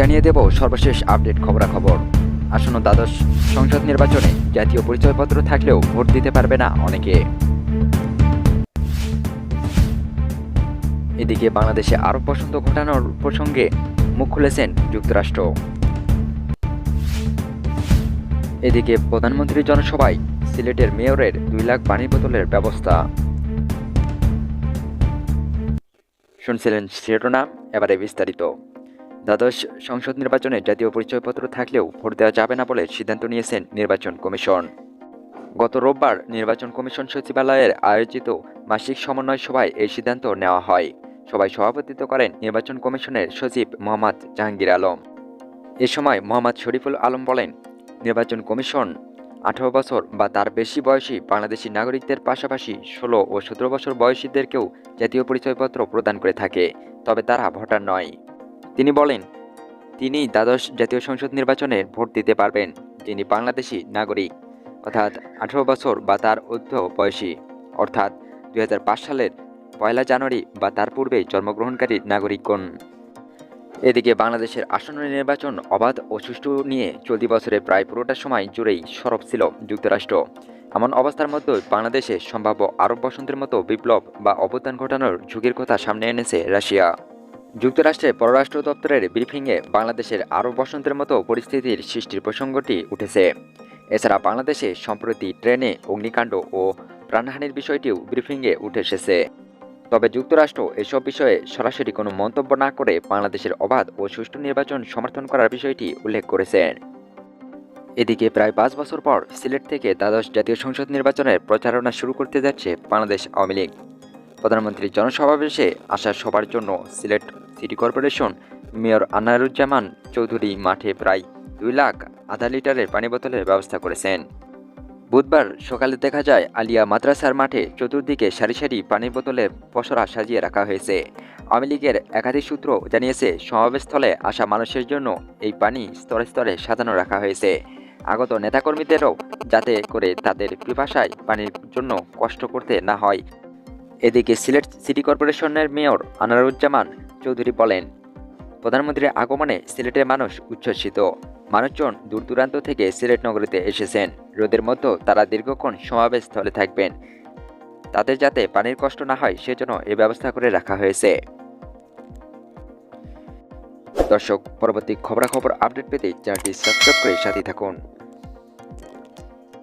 জানিয়ে দেব সর্বশেষ আপডেট খবরাখবর। আসন্ন দ্বাদশ সংসদ নির্বাচনে জাতীয় পরিচয়পত্র থাকলেও ভোট দিতে পারবে না অনেকে। এদিকে বাংলাদেশে আরব বসন্ত ঘটানোর প্রসঙ্গে মুখ খুলেছেন যুক্তরাষ্ট্র। এদিকে প্রধানমন্ত্রীর জনসভায় সিলেটের মেয়রের 2 লাখ পানির বোতলের ব্যবস্থা। শুনছিলেন শিরোনাম, এবারে বিস্তারিত। দ্বাদশ সংসদ নির্বাচনে জাতীয় পরিচয়পত্র থাকলেও ভোট দেওয়া যাবে না বলে সিদ্ধান্ত নিয়েছেন নির্বাচন কমিশন। গত রোববার নির্বাচন কমিশন সচিবালয়ের আয়োজিত মাসিক সমন্বয় সভায় এই সিদ্ধান্ত নেওয়া হয়। সভায় সভাপতিত্ব করেন নির্বাচন কমিশনের সচিব মোহাম্মদ জাহাঙ্গীর আলম। এ সময় মোহাম্মদ শরীফুল আলম বলেন, নির্বাচন কমিশন 18 বছর বা তার বেশি বয়সী বাংলাদেশি নাগরিকদের পাশাপাশি 16 ও 17 বছর বয়সীদেরকেও জাতীয় পরিচয়পত্র প্রদান করে থাকে, তবে তারা ভোটার নয়। তিনি বলেন, তিনি দ্বাদশ জাতীয় সংসদ নির্বাচনে ভোট দিতে পারবেন যিনি বাংলাদেশি নাগরিক, অর্থাৎ 18 বছর বা তার ঊর্ধ্ব বয়সী, অর্থাৎ 2005 সালের 1 জানুয়ারি বা তার পূর্বে জন্মগ্রহণকারী নাগরিকগণ। এদিকে বাংলাদেশের আসন্ন নির্বাচন অবাধ ও সুষ্ঠু নিয়ে চলতি বছরের প্রায় পুরোটা সময় জুড়েই সরব ছিল যুক্তরাষ্ট্র। এমন অবস্থার মধ্যে বাংলাদেশে সম্ভাব্য আরব বসন্তের মতো বিপ্লব বা অভ্যুত্থান ঘটানোর ঝুঁকির কথা সামনে এনেছে রাশিয়া। যুক্তরাষ্ট্রের পররাষ্ট্র দপ্তরের ব্রিফিংয়ে বাংলাদেশের আরব বসন্তের মতো পরিস্থিতির সৃষ্টির প্রসঙ্গটি উঠেছে। এছাড়া বাংলাদেশে সম্প্রতি ট্রেনে অগ্নিকাণ্ড ও প্রাণহানির বিষয়টিও ব্রিফিংয়ে উঠে এসেছে। তবে যুক্তরাষ্ট্র এসব বিষয়ে সরাসরি কোনো মন্তব্য না করে বাংলাদেশের অবাধ ও সুষ্ঠু নির্বাচন সমর্থন করার বিষয়টি উল্লেখ করেছেন। এদিকে প্রায় 5 বছর পর সিলেট থেকে দ্বাদশ জাতীয় সংসদ নির্বাচনের প্রচারণা শুরু করতে যাচ্ছে বাংলাদেশ আওয়ামী লীগ। প্রধানমন্ত্রীর জনসমাবেশে আসা সবার জন্য Sylhet city corporation mayor Anaruzzaman Chowdhury মাঠে প্রায় 2 লাখ আধা লিটারের পানি বোতলের ব্যবস্থা করেছেন। বুধবার সকালে দেখা যায় আলিয়া মাদ্রাসার মাঠে চতুর্দিকে সারি সারি পানির বোতলের পসরা সাজিয়ে রাখা হয়েছে। আওয়ামী লীগের একাধিক সূত্র জানিয়েছে, সমাবেশস্থলে আসা মানুষের জন্য এই পানি স্তরে স্তরে সাজানো রাখা হয়েছে, আগত নেতাকর্মীদেরও যাতে করে তাদের পিপাসায় পানির জন্য কষ্ট করতে না হয়। এদিকে সিলেট সিটি কর্পোরেশনের মেয়র আনারুজ্জামান চৌধুরী বলেন, প্রধানমন্ত্রীর আগমনে সিলেটের মানুষ উচ্ছ্বসিত। মানুষজন দূর দূরান্ত থেকে সিলেট নগরীতে এসেছেন। রোদের মধ্যে তারা দীর্ঘক্ষণ সমাবেশ স্থলে থাকবেন, তাদের যাতে পানির কষ্ট না হয় সেজন্য এই ব্যবস্থা করে রাখা হয়েছে। দর্শক, পরবর্তী খবরাখবর আপডেট পেতে চ্যানেলটি সাবস্ক্রাইব করে সাথে থাকুন।